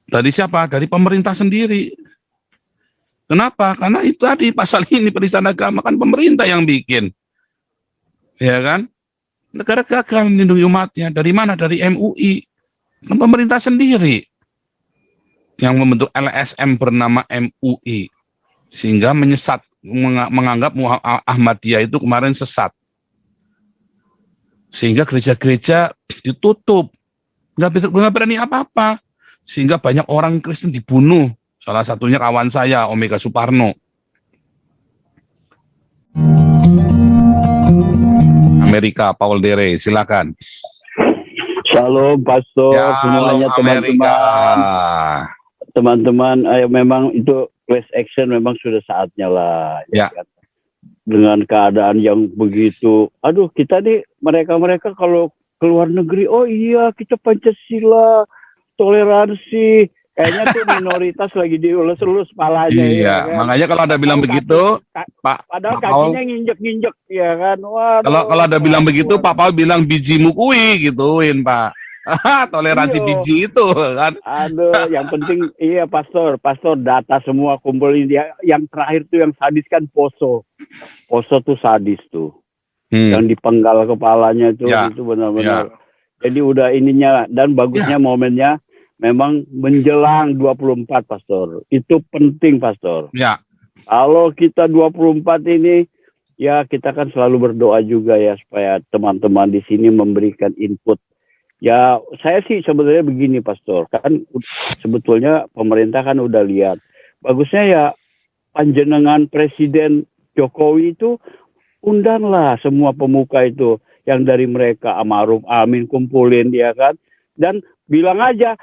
Dari siapa? Dari pemerintah sendiri. Kenapa? Karena itu tadi pasal ini penistaan agama kan pemerintah yang bikin, ya kan? Negara gagal melindungi umatnya. Dari mana? Dari MUI. Kan pemerintah sendiri yang membentuk LSM bernama MUI, sehingga menyesat, menganggap Ahmadiyah itu kemarin sesat, sehingga gereja-gereja ditutup, nggak berani apa-apa, sehingga banyak orang Kristen dibunuh. Salah satunya kawan saya, Omega Suparno. Amerika, Paul Dere, silakan. Shalom Pastor, semuanya teman-teman. Teman-teman, memang itu class action memang sudah saatnya lah. Ya. Kan? Dengan keadaan yang begitu, aduh kita nih mereka kalau keluar negeri, oh iya kita Pancasila, toleransi, kayaknya tuh minoritas lagi diulus-ulus palanya. Iya, ya kan? makanya kalau ada bilang begitu, Pak. Padahal kakinya nginjek-nginjek, ya kan. Kalau ada bilang begitu, Pak Paul bilang biji mukui gituin, Pak. Toleransi biji itu kan. Aduh, yang penting iya pastor data semua kumpulin dia. Yang terakhir tuh yang sadis kan Poso tuh sadis tuh. Yang dipenggal kepalanya tuh itu benar-benar. Jadi udah ininya dan bagusnya momennya memang menjelang 24 pastor. Itu penting pastor. Ya. Kalau kita 24 ini ya kita kan selalu berdoa juga ya supaya teman-teman di sini memberikan input. Ya, saya sih sebenarnya begini, Pastor. Kan sebetulnya pemerintah kan udah lihat. Bagusnya ya panjenengan Presiden Jokowi itu undanglah semua pemuka itu. Yang dari mereka, Ma'ruf Amin kumpulin, ya kan. Dan bilang aja,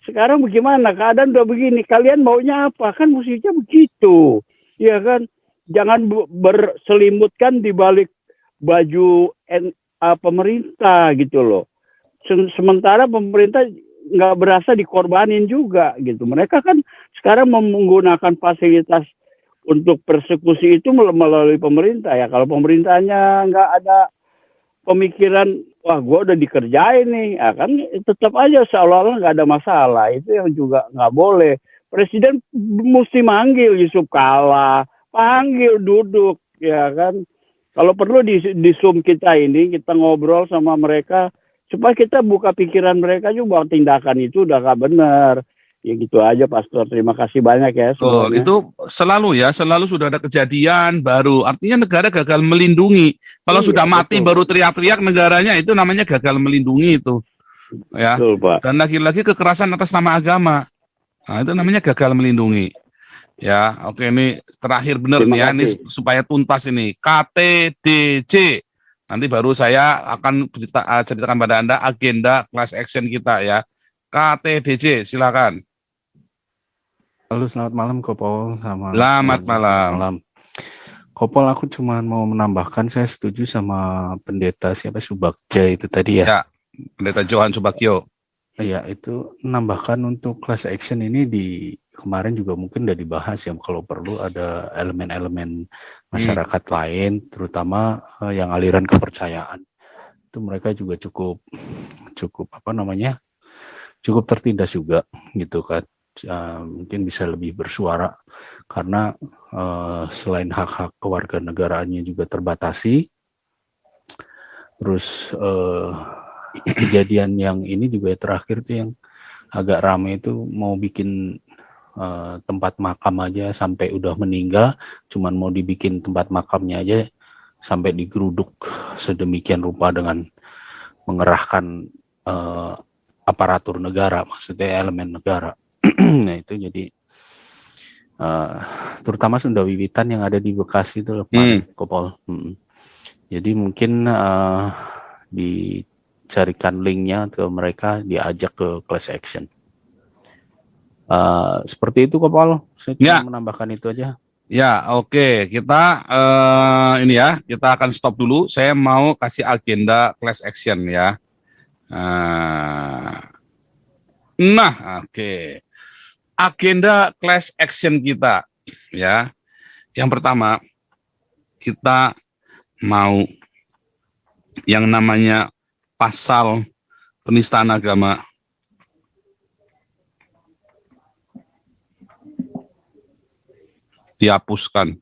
sekarang bagaimana? Keadaan udah begini. Kalian maunya apa? Kan mestinya begitu. Ya kan. Jangan berselimutkan di balik baju pemerintah gitu loh. Sementara pemerintah nggak berasa dikorbanin juga gitu. Mereka kan sekarang menggunakan fasilitas untuk persekusi itu melalui pemerintah ya. Kalau pemerintahnya nggak ada pemikiran, wah gue udah dikerjain nih, ya kan tetap aja seolah-olah nggak ada masalah. Itu yang juga nggak boleh. Presiden mesti manggil Yusuf Kala, panggil duduk, ya kan. Kalau perlu di Zoom kita ini, kita ngobrol sama mereka, supaya kita buka pikiran mereka juga bahwa tindakan itu udah gak benar. Ya gitu aja Pastor, terima kasih banyak ya semuanya. Itu selalu sudah ada kejadian baru, artinya negara gagal melindungi. Kalau sudah mati baru teriak-teriak negaranya, itu namanya gagal melindungi itu. Ya. Betul, Pak. Dan lagi-lagi kekerasan atas nama agama. Nah, itu namanya gagal melindungi. Ya, oke, ini terakhir benar nih ya, ini supaya tuntas ini. KTDJ. Nanti baru saya akan ceritakan pada Anda agenda class action kita ya. KTDJ, silakan. Halo, selamat malam Kopol. Selamat malam. Kopol, aku cuma mau menambahkan, saya setuju sama pendeta Subagja itu tadi ya. Ya, pendeta Johan Subagio. Iya, itu menambahkan untuk class action ini kemarin juga mungkin udah dibahas ya, kalau perlu ada elemen-elemen masyarakat lain, terutama yang aliran kepercayaan. Itu mereka juga cukup cukup tertindas juga gitu kan. Mungkin bisa lebih bersuara karena selain hak-hak kewarganegaraannya juga terbatasi. Terus kejadian yang ini juga terakhir tuh yang agak ramai itu mau bikin tempat makam aja sampai udah meninggal, cuman mau dibikin tempat makamnya aja sampai digeruduk sedemikian rupa dengan mengerahkan aparatur negara, maksudnya elemen negara. Nah itu jadi terutama Sunda Wiwitan yang ada di Bekasi itu Kopol. Jadi mungkin dicarikan linknya ke mereka, diajak ke class action. Seperti itu Kopol. Saya cuma menambahkan itu aja. Ya, oke. Kita ini ya, kita akan stop dulu. Saya mau kasih agenda class action ya. Nah, oke. Agenda class action kita ya. Yang pertama, kita mau yang namanya pasal penistaan agama dihapuskan.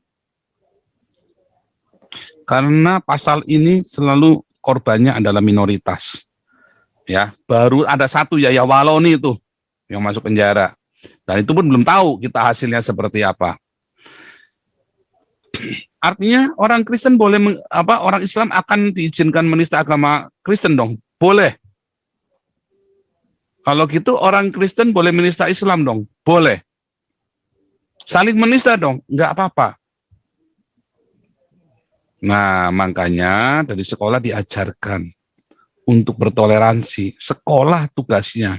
Karena pasal ini selalu korbannya adalah minoritas. Ya, baru ada satu Yahya Waloni itu yang masuk penjara. Dan itu pun belum tahu kita hasilnya seperti apa. Artinya orang Kristen boleh orang Islam akan diizinkan menista agama Kristen dong? Boleh. Kalau gitu orang Kristen boleh menista Islam dong? Boleh. Saling menista dong? Enggak apa-apa. Nah, makanya dari sekolah diajarkan untuk bertoleransi. Sekolah tugasnya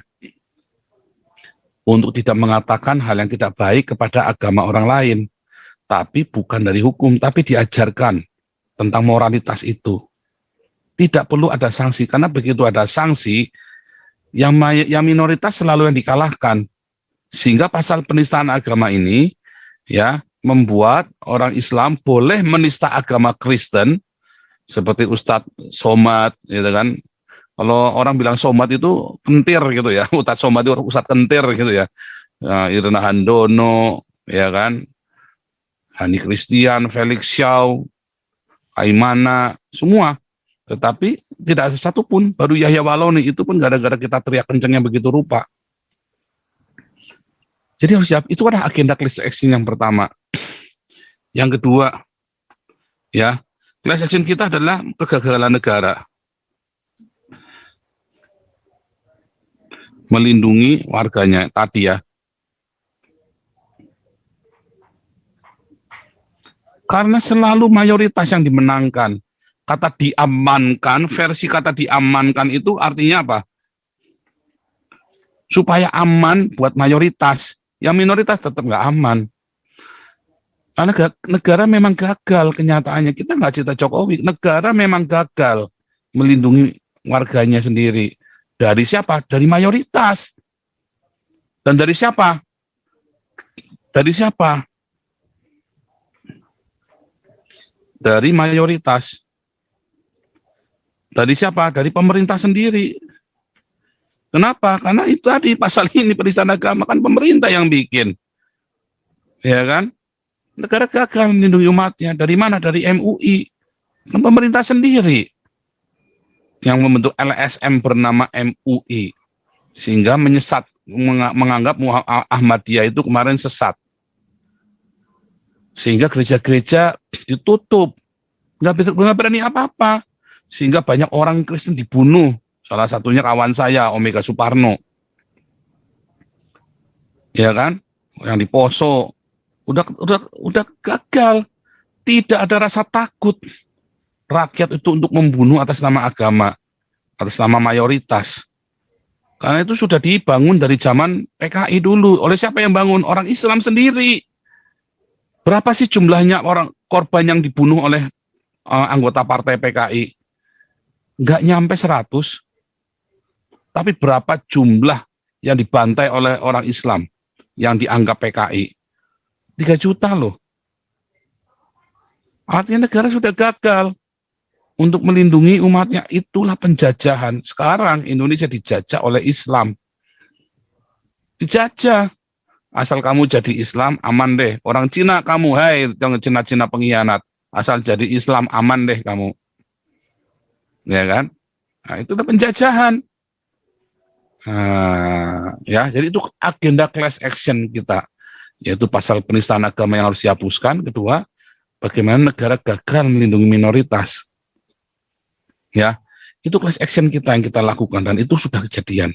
untuk tidak mengatakan hal yang tidak baik kepada agama orang lain. Tapi bukan dari hukum, tapi diajarkan tentang moralitas itu. Tidak perlu ada sanksi, karena begitu ada sanksi, yang minoritas selalu yang dikalahkan. Sehingga pasal penistaan agama ini ya membuat orang Islam boleh menista agama Kristen seperti Ustadz Somad, gitu kan. Kalau orang bilang Somad itu kentir gitu ya, Ustadz Somad itu Ustadz kentir gitu ya. Irna Handono, ya kan, Hani Christian, Felix Shaw, Aimana, semua. Tetapi tidak ada satupun, baru Yahya Waloni itu pun gara-gara kita teriak kencengnya begitu rupa. Jadi harus siap, itu adalah agenda class action yang pertama. Yang kedua, ya, class action kita adalah kegagalan negara. Melindungi warganya tadi ya. Karena selalu mayoritas yang dimenangkan. Kata diamankan, versi kata diamankan itu artinya apa? Supaya aman buat mayoritas. Yang minoritas tetap nggak aman. Karena negara memang gagal kenyataannya. Kita nggak cerita Jokowi. Negara memang gagal melindungi warganya sendiri. Dari siapa? Dari mayoritas. Dan dari siapa? Dari siapa? Dari mayoritas. Dari siapa? Dari pemerintah sendiri. Kenapa? Karena itu tadi pasal ini penistaan agama kan pemerintah yang bikin. Ya kan? Negara gagal melindungi umatnya. Dari mana? Dari MUI. Kan pemerintah sendiri yang membentuk LSM bernama MUI. Sehingga menyesat, menganggap Ahmadiyah itu kemarin sesat. Sehingga gereja-gereja ditutup. Nggak berani apa-apa. Sehingga banyak orang Kristen dibunuh. Salah satunya kawan saya, Omega Suparno. Ya kan? Yang di Poso. Udah gagal. Tidak ada rasa takut rakyat itu untuk membunuh atas nama agama, atas nama mayoritas. Karena itu sudah dibangun dari zaman PKI dulu. Oleh siapa yang bangun? Orang Islam sendiri. Berapa sih jumlahnya orang korban yang dibunuh oleh anggota partai PKI? Nggak nyampe 100. Tapi berapa jumlah yang dibantai oleh orang Islam yang dianggap PKI? 3 juta loh. Artinya negara sudah gagal untuk melindungi umatnya. Itulah penjajahan. Sekarang Indonesia dijajah oleh Islam. Dijajah. Asal kamu jadi Islam, aman deh. Orang Cina kamu, hai, jangan Cina-Cina pengkhianat. Asal jadi Islam, aman deh kamu. Ya kan? Nah, itu penjajahan. Ya, jadi itu agenda class action kita. Yaitu pasal penistaan agama yang harus dihapuskan. Kedua, bagaimana negara gagal melindungi minoritas. Ya, itu class action kita yang kita lakukan. Dan itu sudah kejadian.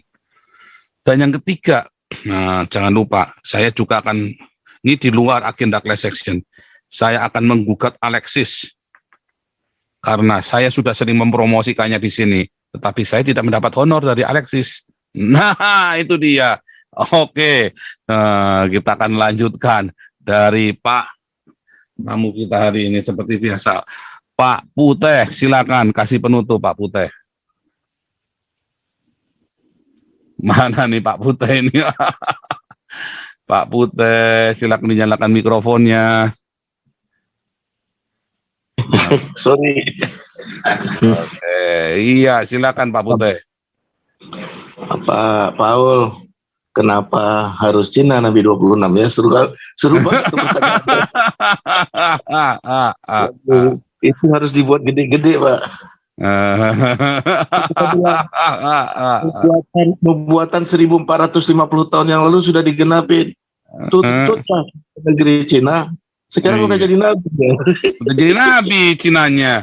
Dan yang ketiga, nah, jangan lupa, saya juga akan, ini di luar agenda class action, saya akan menggugat Alexis, karena saya sudah sering mempromosikannya di sini, tetapi saya tidak mendapat honor dari Alexis. Nah, itu dia. Oke, kita akan lanjutkan dari Pak tamu kita hari ini seperti biasa. Pak Puteh, silakan kasih penutup Pak Puteh. Mana nih Pak Puteh ini? Pak Puteh, silakan dinyalakan mikrofonnya. Sorry. Oke, iya silakan Pak Puteh. Pak Paul, kenapa harus Cina Nabi 26 ya? Seru banget tuh pertanyaannya. Itu harus dibuat gede-gede, Pak. Kita bilang nubuatan 1450 tahun yang lalu sudah digenapin. Tutuplah negeri Cina. Sekarang udah jadi nabi. Udah jadi nabi Cinanya.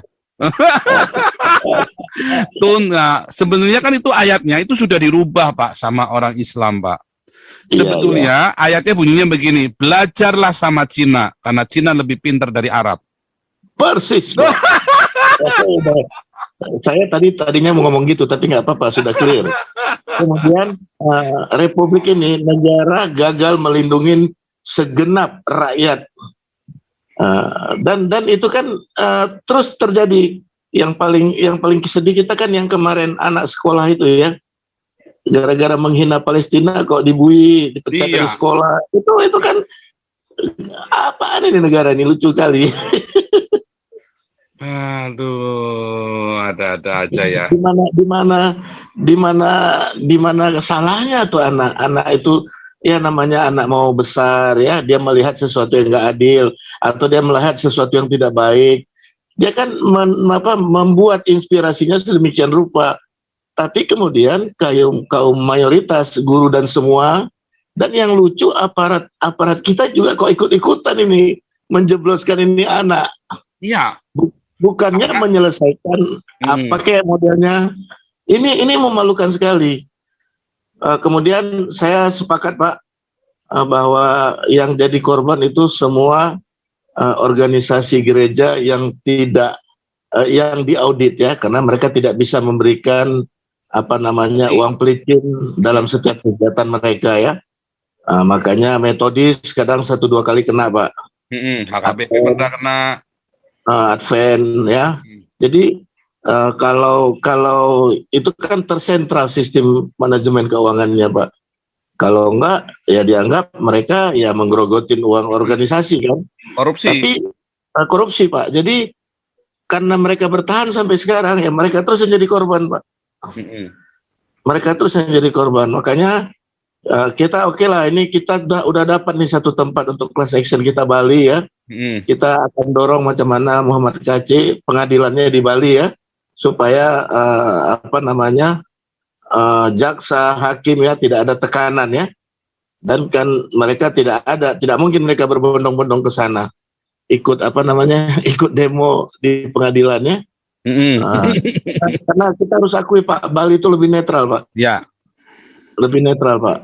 Sebenarnya kan itu ayatnya itu sudah dirubah, Pak, sama orang Islam, Pak. Sebetulnya ayatnya bunyinya begini, belajarlah sama Cina karena Cina lebih pintar dari Arab. Persis, Pak. Saya tadinya mau ngomong gitu, tapi nggak apa-apa, sudah clear. Kemudian Republik ini negara gagal melindungi segenap rakyat, dan itu kan terus terjadi. Yang paling sedih kita kan yang kemarin anak sekolah itu ya, gara-gara menghina Palestina kok dipecat dari sekolah. Itu kan apaan ini negara ini, lucu kali. Aduh, ada-ada aja ya. Di mana salahnya tuh anak itu ya, namanya anak mau besar ya, dia melihat sesuatu yang nggak adil atau dia melihat sesuatu yang tidak baik, dia kan membuat inspirasinya sedemikian rupa. Tapi kemudian kaum mayoritas, guru dan semua, dan yang lucu aparat kita juga kok ikut-ikutan ini menjebloskan ini anak. Iya. Bukannya menyelesaikan apa kayak modelnya. Ini memalukan sekali. Kemudian saya sepakat, Pak, bahwa yang jadi korban itu semua organisasi gereja yang tidak yang diaudit ya, karena mereka tidak bisa memberikan uang pelicin dalam setiap kegiatan mereka ya. Makanya Metodis kadang 1-2 kali kena, Pak. HKBP pernah kena. Advent ya. Jadi kalau itu kan tersentral sistem manajemen keuangannya, Pak. Kalau enggak ya dianggap mereka ya menggerogotin uang organisasi kan. Korupsi. Tapi korupsi, Pak. Jadi karena mereka bertahan sampai sekarang ya mereka terus yang jadi korban, Pak. Mereka terus yang jadi korban. Makanya kita oke lah, ini kita udah dapat nih satu tempat untuk class action kita Bali ya. Kita akan dorong macam mana Muhammad KC pengadilannya di Bali ya, supaya jaksa, hakim ya tidak ada tekanan ya, dan kan mereka tidak mungkin mereka berbondong-bondong ke sana ikut ikut demo di pengadilannya. Karena kita harus akui, Pak, Bali itu lebih netral, Pak. Ya. Lebih netral, Pak.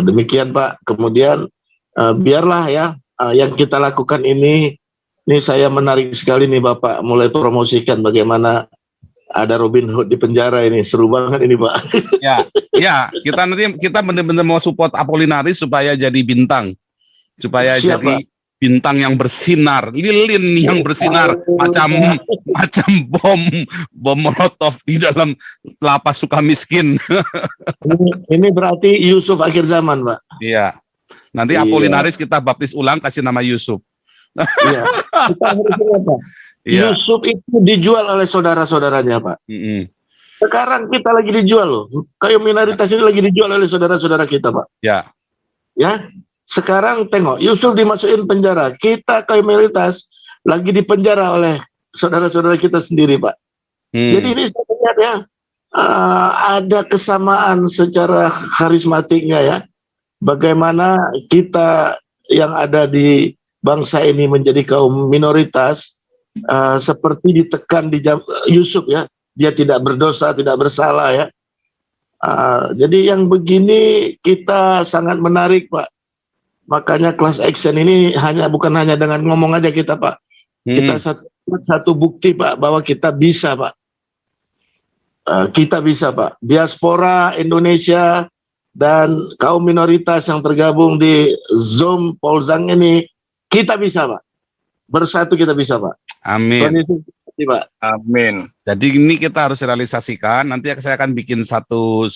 Demikian, Pak. Kemudian biarlah ya yang kita lakukan ini saya menarik sekali nih, Bapak mulai promosikan bagaimana ada Robin Hood di penjara ini. Seru banget ini, Pak. Ya, kita benar-benar mau support Apolinaris supaya jadi bintang. Supaya Siap, jadi Pak. Bintang yang bersinar, lilin yang bersinar macam bom molotov di dalam lapas Sukamiskin. Ini berarti Yusuf akhir zaman, Pak. Iya. Nanti Apolinaris kita baptis ulang, kasih nama Yusuf. Iya. Kita harus ingat, Pak. Yusuf itu dijual oleh saudara-saudaranya, Pak. Sekarang kita lagi dijual loh. Kayak minoritas ini lagi dijual oleh saudara-saudara kita, Pak. Ya. Ya. Sekarang tengok, Yusuf dimasukin penjara. Kita kayak minoritas lagi dipenjara oleh saudara-saudara kita sendiri, Pak. Jadi ini saya lihat ya, ada kesamaan secara karismatiknya ya. Bagaimana kita yang ada di bangsa ini menjadi kaum minoritas, seperti ditekan di Yusuf ya. Dia tidak berdosa, tidak bersalah ya. Jadi yang begini kita sangat menarik, Pak. Makanya class action ini bukan hanya dengan ngomong aja kita, Pak. Kita satu bukti, Pak, bahwa kita bisa, Pak. Kita bisa, Pak. Diaspora Indonesia dan kaum minoritas yang tergabung di Zoom Polzang ini, kita bisa, Pak. Bersatu kita bisa, Pak. Amin. Pak. Amin. Jadi ini kita harus realisasikan. Nanti saya akan bikin satu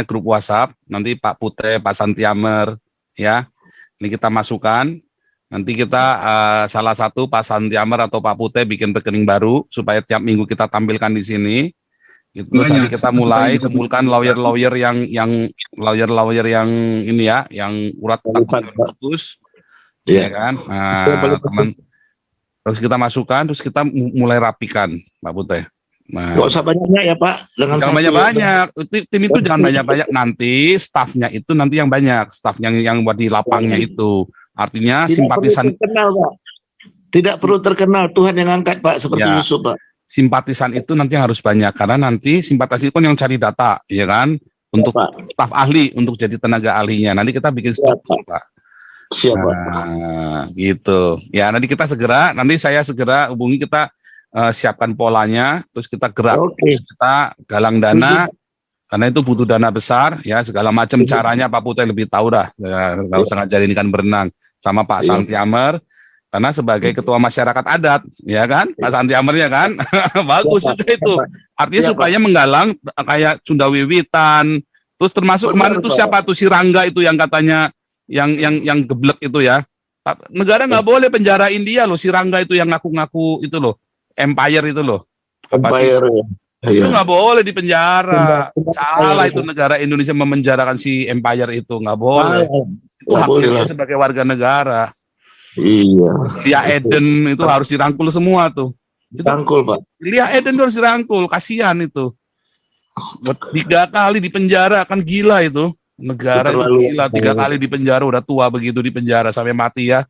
grup WhatsApp. Nanti Pak Pute, Pak Santiamer, ya. Ini kita masukkan, nanti kita salah satu Pak Santiamer atau Pak Pute bikin rekening baru supaya tiap minggu kita tampilkan di sini. Itu terus nanti Banyak. kita mulai kumpulkan lawyer-lawyer yang lawyer-lawyer yang ini ya, yang urat Terlibat, Pak. putus, Iya. ya kan? Itu yang paling penting. Terus kita masukkan, terus kita mulai rapikan, Pak Putih. Nah, Nggak usah banyak ya Pak. Dengan jangan satu- banyak-banyak. Tim itu jangan banyak-banyak. Nanti staffnya itu nanti yang banyak, staff yang buat di lapangnya itu. Artinya Tidak simpatisan perlu terkenal Pak. Tidak perlu terkenal, Tuhan yang angkat Pak, seperti Ya. Yusuf Pak. simpatisan itu nanti yang harus banyak karena nanti simpatisan itu kan yang cari data, ya kan? Untuk Pak. staf ahli untuk jadi tenaga ahlinya. Nanti kita bikin struktur, Pak. Siap Pak. Nah, gitu. Ya, nanti saya segera hubungi, kita siapkan polanya, terus kita gerak, Oke. terus kita galang dana, karena itu butuh dana besar, ya segala macam caranya Pak Putih lebih tahu dah. Ya, nggak usah ngajarin ikan berenang sama Pak Iya. Santiamer, karena sebagai ketua masyarakat adat, ya kan, Pak Santiamernya kan, bagus Iya, Pak. juga itu. Artinya Iya, supaya menggalang kayak Sunda Wiwitan, terus termasuk Benar, kemarin tuh Pak. siapa tuh si Rangga itu yang katanya yang geblek itu ya. Negara nggak boleh penjarain dia loh, si Rangga itu yang ngaku-ngaku itu loh, Empire itu loh. Apa sih? Empire ya. Itu Iya. nggak boleh di penjara. Benar, Salah benar. itu negara Indonesia memenjarakan si Empire itu, nggak boleh. Itu Nggak hak boleh dia lah. sebagai warga negara. Iya. Lia Eden itu harus dirangkul semua tuh. Itu Rangkul Pak. Lia Eden itu harus dirangkul, kasihan itu. Buat 3 kali di penjara, kan gila itu. Negara itu Terlalu- gila, 3 kali di penjara, udah tua begitu di penjara sampai mati ya.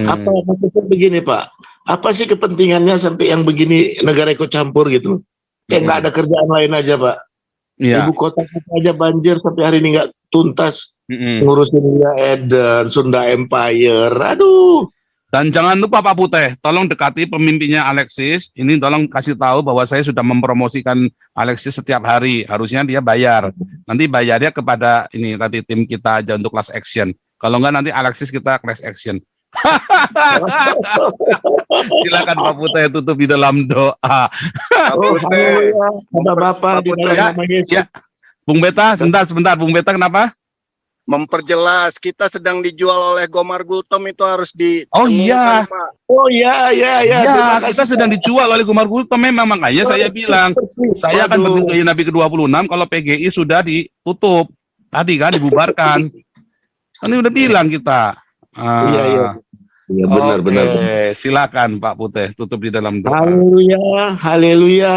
Apa maksudnya begini Pak? Apa sih kepentingannya sampai yang begini negara ikut campur gitu? Kayak nggak ada kerjaan lain aja Pak. Iya. Ibu kota kita aja banjir sampai hari ini nggak tuntas. Mm-mm. Ngurusin Lia Eden, Sunda Empire. Aduh. Dan jangan lupa Pak Putih, tolong dekati pemimpinnya Alexis. Ini tolong kasih tahu bahwa saya sudah mempromosikan Alexis setiap hari. Harusnya dia bayar. Nanti bayarnya kepada ini tadi tim kita aja untuk class action. Kalau enggak nanti Alexis kita class action. Silakan Pak Putih tutup di dalam doa. Oh, haleluya. Ada Bapa di dalam Ya, nama Yesus. ya. Bung Beta, sebentar Bung Beta kenapa? Memperjelas kita sedang dijual oleh Gomar Gultom itu harus Oh iya. Pak. Oh ya. Ya, Terima kita kasih, sedang Pak. dijual oleh Gumar Gultom memang, makanya saya bilang Persis. saya akan Waduh. berhenti Nabi ke-26 kalau PGI sudah ditutup. Tadi kan dibubarkan. Kan ini udah bilang kita. Iya. Iya benar. Oke, silakan Pak Putih tutup di dalam doa. Haleluya, haleluya.